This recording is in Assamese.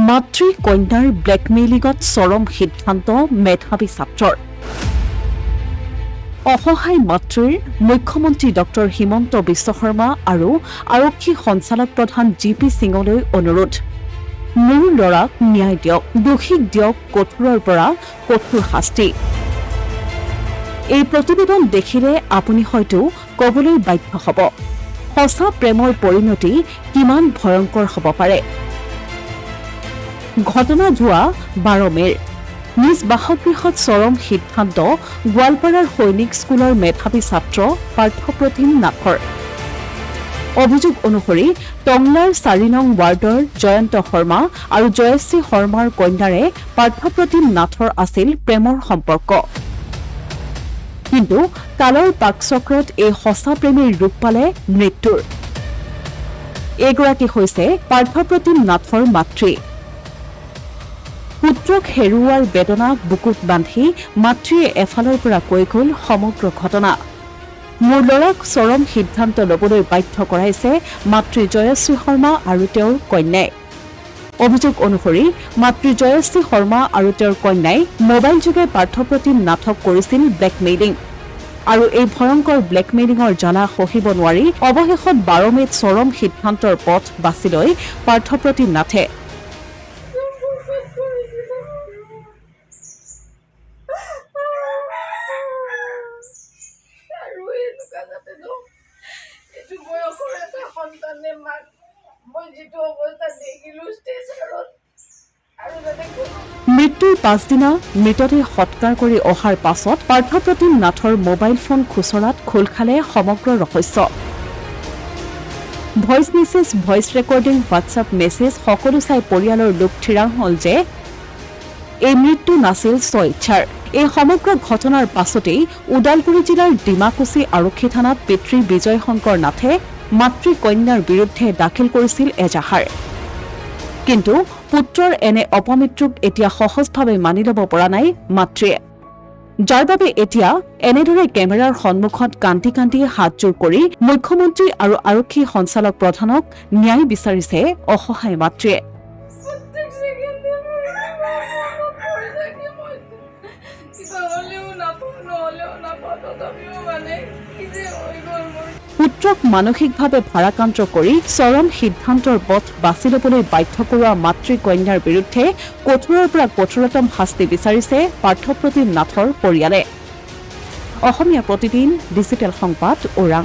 মাতৃ কন্যাৰ ব্লেকমেইলিঙত চৰম সিদ্ধান্ত মেধাৱী ছাত্ৰৰ অসহায় মাতৃৰ মুখ্যমন্ত্ৰী ডক্টৰ হিমন্ত বিশ্ব শৰ্মা আৰু আৰক্ষী সঞ্চালক প্ৰধান জিপি সিঙলৈ অনুৰোধ মোৰ ল'ৰাক ন্যায় দিয়ক দোষীক দিয়ক কঠোৰৰ পৰা কঠোৰ শাস্তি এই প্ৰতিবেদন দেখিলে আপুনি হয়তো কবলৈ বাধ্য হ'ব সঁচা প্ৰেমৰ পৰিণতি কিমান ভয়ংকৰ হ'ব পাৰে ঘটনা যোৱা 12 মেৰ নিজ বাসগৃহত চৰম সিদ্ধান্ত গোৱালপাৰাৰ সৈনিক স্কুলৰ মেধাৱী ছাত্ৰ পাৰ্থপ্ৰতিম নাথৰ অভিযোগ অনুসৰি টংলাৰ 4 নং ৱাৰ্ডৰ জয়ন্ত শৰ্মা আৰু জয়শ্ৰী শৰ্মাৰ কন্যাৰে পাৰ্থপ্ৰতিম নাথৰ আছিল প্ৰেমৰ সম্পৰ্ক কিন্তু কালৰ পাকচক্ৰত এই সঁচা প্ৰেমীৰ ৰূপ পালে মৃত্যুৰ এগৰাকী হৈছে পাৰ্থপ্ৰতিম নাথৰ মাতৃ পুত্ৰক হেৰুৱাৰ বেদনাক বুকুত বান্ধি মাতৃয়ে এফালৰ পৰা কৈ গ'ল সমগ্ৰ ঘটনা মোৰ ল'ৰাক চৰম সিদ্ধান্ত ল'বলৈ বাধ্য কৰাইছে মাতৃ জয়শ্ৰী শৰ্মা আৰু তেওঁৰ কন্যাই অভিযোগ অনুসৰি মাতৃ জয়শ্ৰী শৰ্মা আৰু তেওঁৰ কন্যাই মোবাইল যোগে পাৰ্থপ্ৰতিম নাথক কৰিছিল ব্লেকমেইলিং আৰু এই ভয়ংকৰ ব্লেকমেইলিঙৰ জ্বালা সহিব নোৱাৰি অৱশেষত 12 মেত চৰম সিদ্ধান্তৰ পথ বাছি লৈ পাৰ্থপ্ৰতিম নাথে মৃত্যুৰ পাছদিনা মৃতদেহ সৎকাৰ কৰি অহাৰ পাছত পাৰ্থপ্ৰতিম নাথৰ মোবাইল ফোন খুচৰাত খোল খালে সমগ্ৰ ৰহস্য voice message voice recording WhatsApp message সকলো চাই পৰিয়ালৰ লোক থিৰাং হ'ল যে এই মৃত্যু নাছিল স্বইচ্ছাৰ এই সমগ্ৰ ঘটনাৰ পাছতেই ওদালগুৰি জিলাৰ ডিমাকুচি আৰক্ষী থানাত পিতৃ বিজয় শংকৰ নাথে মাতৃ কন্যাৰ বিৰুদ্ধে দাখিল কৰিছিল এজাহাৰ কিন্তু পুত্ৰৰ এনে অপমৃত্যুক এতিয়া সহজভাৱে মানি ল'ব পৰা নাই মাতৃয়ে যাৰ বাবে এতিয়া এনেদৰে কেমেৰাৰ সন্মুখত কান্দি কান্দি হাতজোৰ কৰি মুখ্যমন্ত্ৰী আৰু আৰক্ষী সঞ্চালক প্ৰধানক ন্যায় বিচাৰিছে অসহায় মাতৃয়ে পুত্ৰক মানসিকভাৱে ভাৰাক্ৰান্ত কৰি চৰম সিদ্ধান্তৰ পথ বাছি ল'বলৈ বাধ্য কৰোৱা মাতৃ কন্যাৰ বিৰুদ্ধে কঠোৰৰ পৰা কঠোৰতম শাস্তি বিচাৰিছে পাৰ্থপ্ৰতিম নাথৰ পৰিয়ালে অসমীয়া প্ৰতিদিন ডিজিটেল সংবাদ ওৰাং